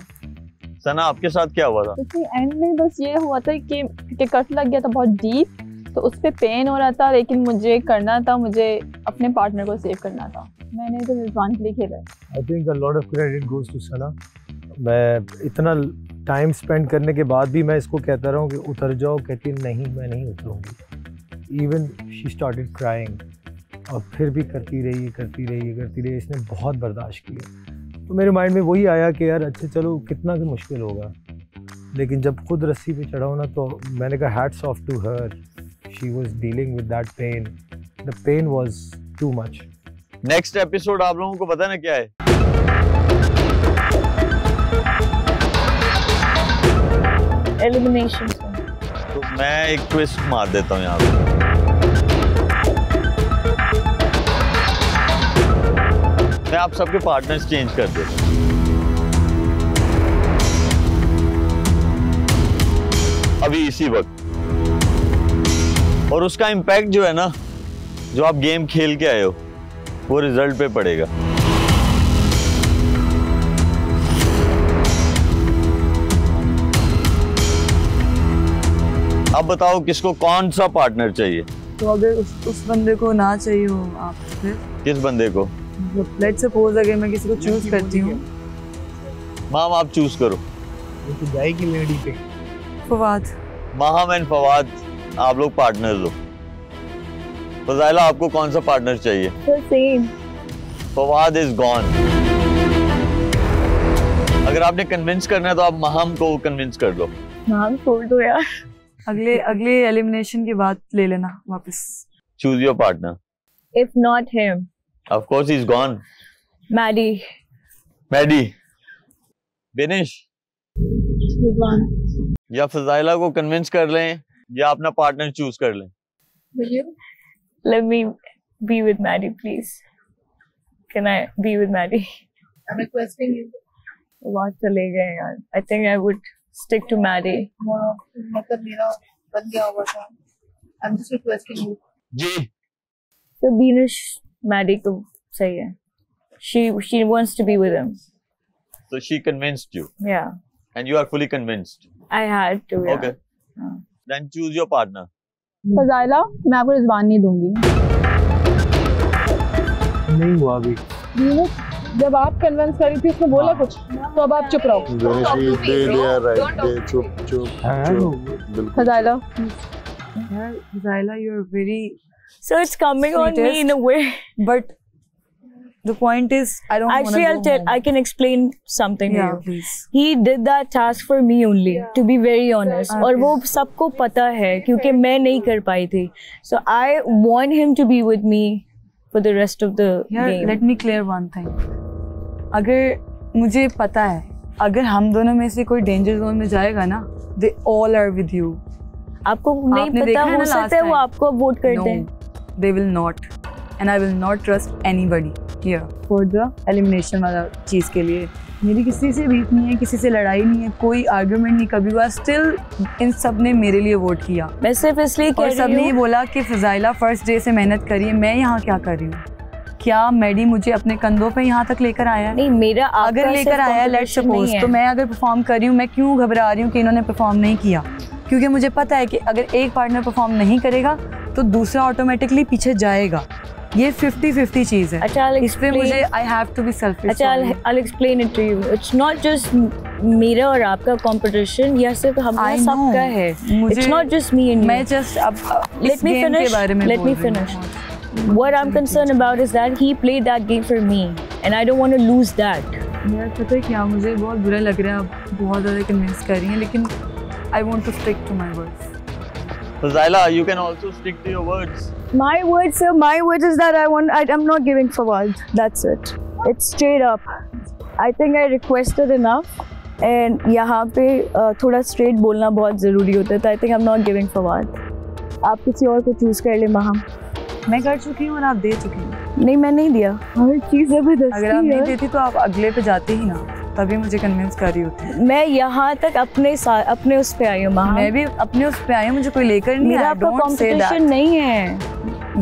सना, आपके साथ क्या हुआ था? एंड में बस ये हुआ था कि कट लग गया था बहुत डीप, तो उस पर पेन हो रहा था, लेकिन मुझे करना था, मुझे अपने पार्टनर को सेव करना था। मैंने तो रिजवान के लिए खेला। I think a lot of credit goes to Sana. मैं इतना टाइम स्पेंड करने के बाद भी मैं इसको कहता रहा हूँ कि उतर जाओ, कहती नहीं मैं नहीं उतरूँगी। इवन शी स्टार्टेड क्राइंग, और फिर भी करती रही। इसने बहुत बर्दाश्त किया। तो मेरे माइंड में वही आया कि यार अच्छा चलो कितना कि मुश्किल होगा, लेकिन जब खुद रस्सी पे चढ़ाओ ना तो मैंने कहा hats off to her. She was dealing with that pain, the pain was too much. Next episode आप लोगों को पता ना क्या है? एलिमिनेशन। तो मैं एक ट्विस्ट मार देता हूँ यहाँ पे। मैं आप सबके पार्टनर्स चेंज कर देता हूँ। अभी इसी वक्त, और उसका इम्पैक्ट जो है ना, जो आप गेम खेल के आए हो, वो रिजल्ट पे पड़ेगा। अब बताओ किसको कौन सा पार्टनर चाहिए? तो अगर उस बंदे को ना चाहिए हो आप, फिर किस बंदे को? लेट्स सपोज अगर मैं किसी को चूज करती हूँ। माम, आप चूज करो। तो जाएगी लेडी पे फवाद। माहम एंड फवाद, आप लोग पार्टनर हो। फजाइला, आपको कौन सा पार्टनर चाहिए? सेम। Fawad is gone. अगर आपने कन्विंस करना है तो आप माहम को कन्विंस कर लो। नाम छोड़ दो यार। अगले एलिमिनेशन के बाद ले लेना वापस। Choose your partner. If not him, of course he's gone. Maddy. Binish, या फजाइला को कन्विंस कर लें या अपना पार्टनर चूज कर लें। Let me be with Maddie, please. Can I be with Maddie? I'm requesting you. बात चले गए यार। I think I would stick to Maddie. मतलब मेरा बन गया होगा था। I'm just requesting you. Ji. So Binish, Maddie को सही है। She wants to be with him. So she convinced you. Yeah. And you are fully convinced. I had to. Yeah. Okay. Then choose your partner. फजाइला, मैं आपको रिजवान नहीं दूंगी। नहीं हुआ अभी। जब आप कन्विंस करी थी उसने बोला कुछ, तो अब आप चुप रहो। फजाइला, फजाइला, you are very. So it's coming on me in a way, but the point is, I don't. Actually, I can explain something to you. Please. He did that task for me only, to be very honest. और वो सबको पता है क्योंकि मैं नहीं कर पाई थी. So I want him to be with me for the rest of the game. Let me clear one thing. अगर मुझे पता है, अगर हम दोनों में से कोई डेंजर जोन में जाएगा ना, they all are with you. आपको नहीं पता, हो सकता है वो आपको वोट कर दें। They will not. And I will not trust anybody here for the elimination वाला चीज़ के लिए। मेरी किसी से बीफ नहीं है, किसी से लड़ाई नहीं है, कोई आर्गुमेंट नहीं कभी हुआ, स्टिल इन सब ने मेरे लिए वोट किया। मैं सिर्फ इसलिए और सब ने ये बोला कि फ़ज़ाइला फर्स्ट डे से मेहनत करी है। मैं यहाँ क्या कर रही हूँ? क्या मैडी मुझे अपने कंधों पे यहाँ तक लेकर आया? नहीं, मेरा अगर लेकर आया लेट्स सपोज, तो मैं अगर परफॉर्म कर रही हूँ, मैं क्यों घबरा रही हूँ कि इन्होंने परफॉर्म नहीं किया? क्योंकि मुझे पता है कि अगर एक पार्टनर परफॉर्म नहीं करेगा तो दूसरा ऑटोमेटिकली पीछे जाएगा। ये 50-50 चीज़ है। अच्छा, इस पे मुझे I have to be selfish. अच्छा, I'll explain it to you. It's not just मेरा और आपका कंपटीशन, यह सिर्फ हमारा सबका है। It's not just me and you. मैं just अब let me finish. Let me finish. What I'm concerned about is that he played that game for me, and I don't want to lose that. यार पता है क्या, मुझे बहुत बुरा लग रहा है, आप बहुत ज़्यादा कन्विंस कर रही हैं, लेकिन I want to stick to my words. Fazila, you can also stick to your words. My words, sir, my words is that I'm not giving Fawad. That's it. It's straight up. I think I requested enough. And यहाँ पे थोड़ा straight बोलना बहुत ज़रूरी होता है, तो I think I'm not giving Fawad. आप किसी और को choose कर ले महम। मैं कर चुकी हूँ और आप दे चुकी हैं। नहीं, मैं नहीं दिया। हर चीज़ ज़बरदस्ती। अगर आप नहीं देती तो आप अगले पे जाते ही ना, तभी मुझे कन्विंस कर रही होती। मैं यहाँ तक अपने उस पे आई हूँ महम। मैं भी अपने उस पे आई हूँ, मुझे कोई लेकर नहीं आया। आपका कंपटीशन नहीं है।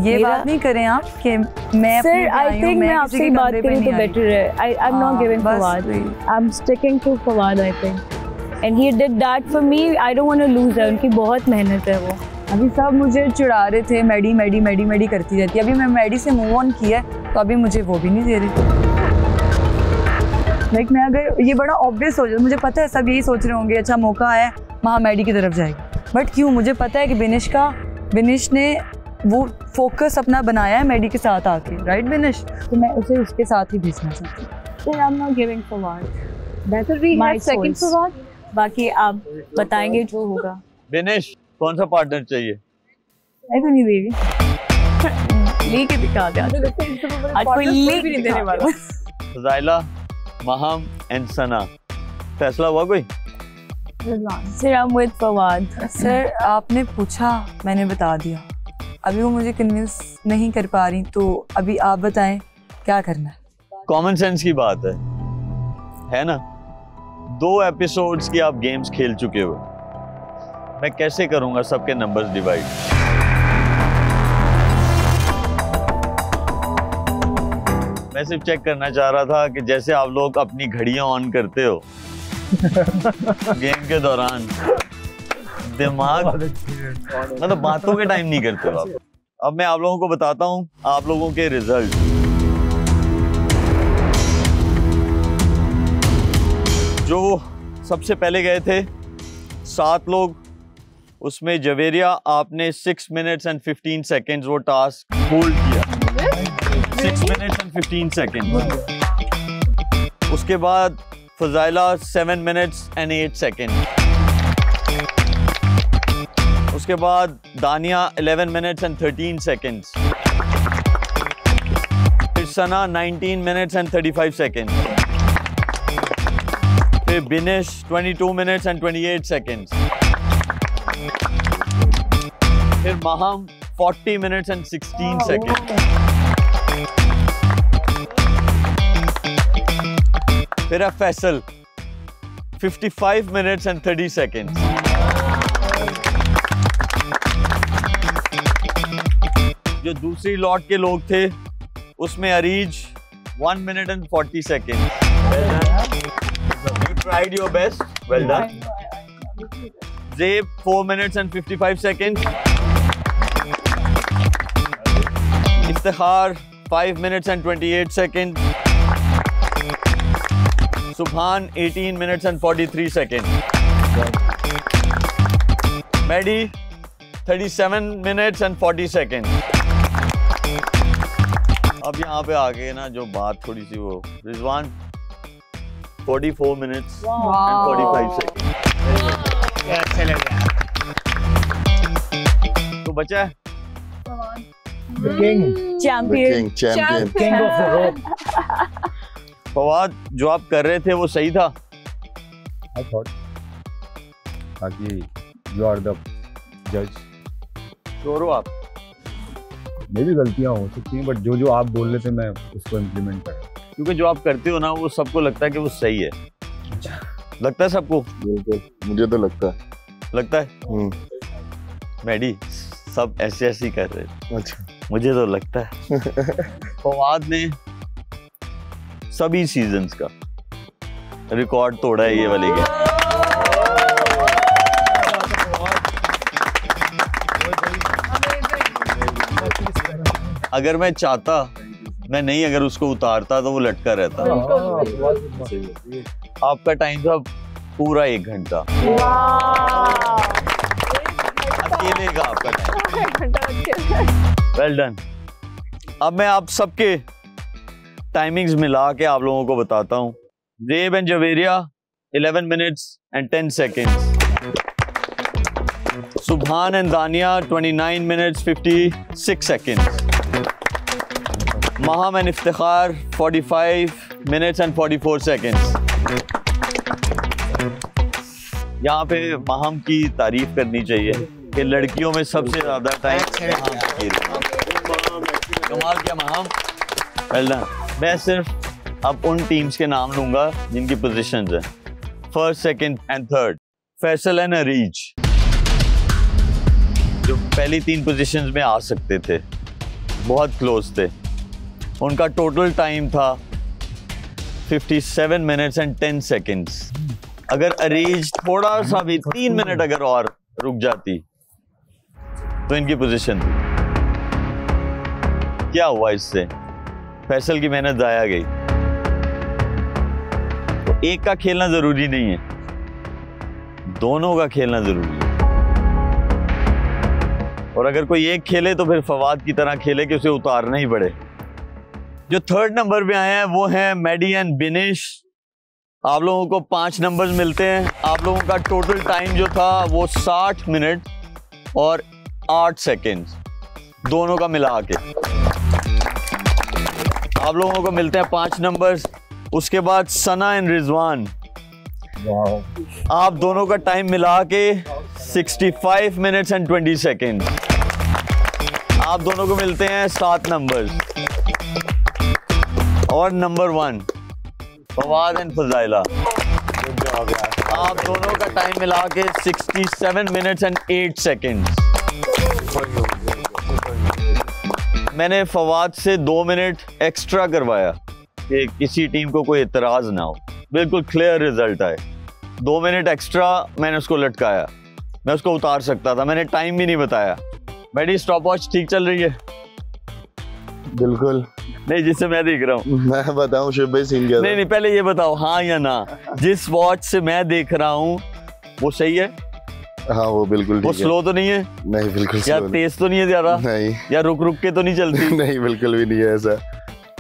ये बात नहीं करें आप कि मैं सर, आई थिंक मैं आपसे बात करूँ तो बेटर है। I am not giving Fawad, I am sticking to Fawad I think, and he did that for me. I don't want to lose है, उनकी बहुत मेहनत है वो। अभी सब मुझे चिढ़ा रहे थे, मैडी मैडी मैडी मैडी करती रहती है। अभी मैं मैडी से मूव ऑन किया तो अभी मुझे वो भी नहीं दे रही। लाइक मैं अगर ये बड़ा ऑब्वियस हो जाए, मुझे पता है सब यही सोच रहे होंगे अच्छा मौका आया वहाँ मैडी की तरफ जाएगी, बट क्यों? मुझे पता है कि बिनिश ने वो फोकस अपना बनाया है मैडी के साथ आके, राइट बिनिश? तो मैं उसे उसके साथ ही भेजना चाहती हूँ। आई am not giving Fawad, that will be my second Fawad. बाकी आप बताएंगे जो होगा। बिनिश, कौन सा पार्टनर चाहिए? मैं तो नहीं देगी, लेके दिखा दे आज कोई ले भी नहीं देने वाला। फ़ज़ाइला, महम एंड सना, फैसला हुआ कोई? Sir, I am with Fawad. Sir, आपने पूछा, मैंने बता दिया। अभी वो मुझे कन्विंस नहीं कर पा रही, तो अभी आप बताएं क्या करना है। कॉमन सेंस की बात है ना? 2 एपिसोड्स की आप गेम्स खेल चुके हो, मैं कैसे करूंगा सबके नंबर्स डिवाइड? मैं सिर्फ चेक करना चाह रहा था कि जैसे आप लोग अपनी घड़ियां ऑन करते हो गेम के दौरान, दिमाग मतलब बातों के टाइम नहीं करते हो आप। अब मैं आप लोगों को बताता हूं आप लोगों के रिजल्ट। जो सबसे पहले गए थे 7 लोग, उसमें जवेरिया, आपने 6 मिनट्स एंड 15 सेकेंड्स वो टास्क होल्ड किया। 6 मिनट्स एंड 15 सेकेंड्स। उसके बाद फ़ज़ाइला 7 मिनट्स एंड 8 सेकेंड। उसके बाद दानिया 11 मिनट्स एंड 13 सेकेंड्स। फिर सना 19 मिनट्स एंड 35 सेकेंड। फिर बिनिश 22 मिनट्स एंड 28 सेकेंड्स। फिर महम 40 मिनट्स एंड 16 सेकेंड। फिर है फैसल 55 मिनट्स एंड 30 सेकेंड्स। जो दूसरी लॉट के लोग थे उसमें Areej 1 minute and 40 second. You tried your best. Well done. Zeeb 4 minutes and 55 seconds. Iftikhar 5 minutes and 28 seconds. Subhan 18 minutes and 43 seconds. Mehdi 37 minutes and 40 seconds. अब यहाँ पे आगे ना जो बात थोड़ी सी वो, रिजवान 44 minutes and 45 seconds. अच्छा लगा। तो बचा है The king. Champion. King of the rope. Fawad, जो आप कर रहे थे वो सही था? I thought that you are the judge. Sure हो आप? मेरी गलतियाँ हो सकती हैं, बट जो जो आप बोल रहे थे मैं उसको इम्प्लीमेंट कर रहा हूँ। क्योंकि जो आप करते हो ना वो सबको लगता है कि वो सही है। लगता है सबको? बिल्कुल, मुझे तो लगता है। मैडी सब ऐसे ऐसे ही कर रहे हैं। अच्छा, मुझे तो लगता है फवाद ने सभी सीजन्स का रिकॉर्ड तोड़ा है ये वाले गेम। अगर मैं चाहता मैं नहीं, अगर उसको उतारता तो वो लटका रहता। आपका टाइम था पूरा 1 घंटा, अकेले का आपका टाइम। Well done. अब मैं आप सबके टाइमिंग्स मिला के आप लोगों को बताता हूँ। Zeb and Javeria 11 minutes and 10 seconds. Subhan and Dania 29 minutes 56 seconds. Maham and Iftikhar 45 minutes and 44 seconds. यहाँ पे महम की तारीफ करनी चाहिए कि लड़कियों में सबसे ज्यादा टाइम कमाल किया महम। Well done. मैं सिर्फ अब उन टीम्स के नाम लूंगा जिनकी पोजीशंस हैं, first, second and third. Faisal and Areej जो पहली 3 पोजीशंस में आ सकते थे, बहुत क्लोज थे। उनका टोटल टाइम था 57 मिनट्स एंड 10 सेकेंड्स। अगर अरीज थोड़ा सा भी 3 मिनट अगर और रुक जाती तो इनकी पोजीशन थी। क्या हुआ इससे? फैसल की मेहनत जाया गई। तो एक का खेलना जरूरी नहीं है, दोनों का खेलना जरूरी है। और अगर कोई एक खेले तो फिर फवाद की तरह खेले कि उसे उतारना ही पड़े। जो थर्ड नंबर पे आए हैं वो हैं मैडी एंड बिनिश। आप लोगों को 5 नंबर्स मिलते हैं। आप लोगों का टोटल टाइम जो था वो 60 मिनट और 8 सेकेंड्स, दोनों का मिला के। आप लोगों को मिलते हैं 5 नंबर्स। उसके बाद सना एंड रिजवान, आप दोनों का टाइम मिला के 65 मिनट्स एंड 20 सेकेंड। आप दोनों को मिलते हैं 7 नंबर्स। और नंबर 1 फवाद एंड फजाइला, आप दोनों का टाइम मिला के 67 मिनट्स एंड 8 सेकेंड्स। मैंने फवाद से 2 मिनट एक्स्ट्रा करवाया कि किसी टीम को कोई इतराज ना हो, बिल्कुल क्लियर रिजल्ट आए। 2 मिनट एक्स्ट्रा मैंने उसको लटकाया। मैं उसको उतार सकता था, मैंने टाइम भी नहीं बताया। मेरी स्टॉप वॉच ठीक चल रही है? बिल्कुल नहीं, जिससे मैं देख रहा हूँ। मैं बताऊं शिव भाई सीन क्या? नहीं, पहले ये बताओ हाँ या ना, जिस वॉच से मैं देख रहा हूँ वो सही है? हाँ वो बिल्कुल वो स्लो तो नहीं है? नहीं बिल्कुल या तेज तो नहीं है ज्यादा? नहीं। या रुक रुक के तो नहीं चलती? नहीं बिल्कुल भी नहीं है ऐसा।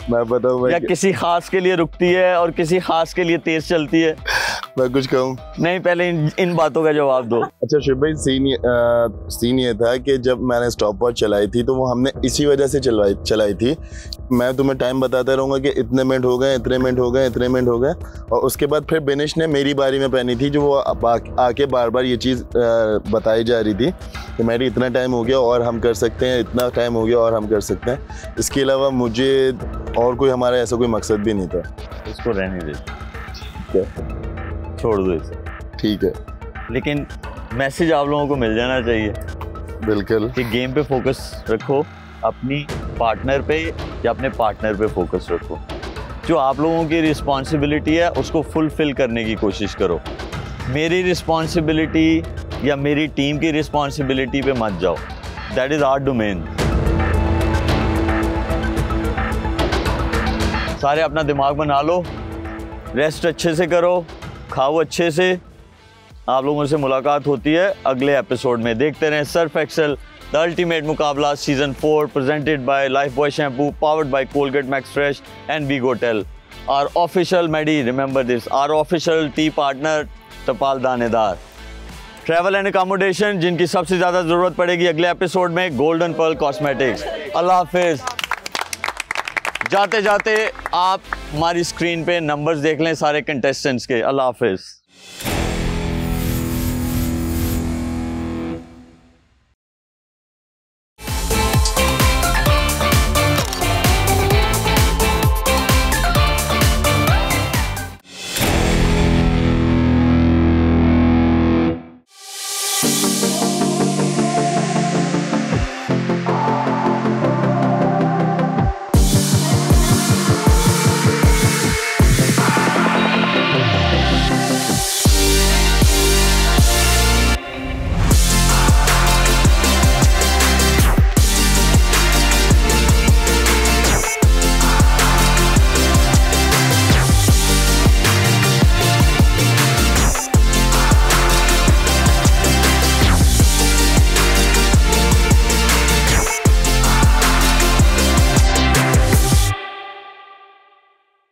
मैं बताऊं या किसी खास के लिए रुकती है और किसी खास के लिए तेज चलती है? मैं कुछ कहूँ? नहीं, पहले इन बातों का जवाब दो। अच्छा शिव भाई, सीन ये था कि जब मैंने स्टॉप वॉच चलाई थी तो वो हमने इसी वजह से चलाई थी। मैं तुम्हें टाइम बताता रहूँगा कि इतने मिनट हो गए, इतने मिनट हो गए, इतने मिनट हो गए। और उसके बाद फिर बिनिश ने मेरी बारी में पहनी थी, जो वो आके बार बार ये चीज़ बताई जा रही थी कि मेरी इतना टाइम हो गया और हम कर सकते हैं, इतना टाइम हो गया और हम कर सकते हैं। इसके अलावा मुझे और कोई हमारा ऐसा कोई मकसद भी नहीं था। इसको रहने दे, क्या छोड़ दो इसे। ठीक है, लेकिन मैसेज आप लोगों को मिल जाना चाहिए बिल्कुल कि गेम पे फोकस रखो, अपनी पार्टनर पे या अपने पार्टनर पे फोकस रखो। जो आप लोगों की रिस्पॉन्सिबिलिटी है उसको फुलफिल करने की कोशिश करो। मेरी रिस्पॉन्सिबिलिटी या मेरी टीम की रिस्पॉन्सिबिलिटी पे मत जाओ। That is our domain. सारे अपना दिमाग बना लो, रेस्ट अच्छे से करो, खाओ अच्छे से। आप लोगों से मुलाकात होती है अगले एपिसोड में। देखते रहें Surf Excel the ultimate Muqabla season 4 presented by Lifebuoy shampoo, powered by Colgate Max Fresh and Vigotel. Our official Maddy, remember this, our official tea partner Tapal Danedar. Travel and accommodation जिनकी सबसे ज़्यादा ज़रूरत पड़ेगी अगले episode में, golden Pearl cosmetics. अल्लाह हाफिज़। जाते जाते आप हमारी स्क्रीन पे नंबर्स देख लें सारे कंटेस्टेंट्स के। अल्लाह हाफिज़।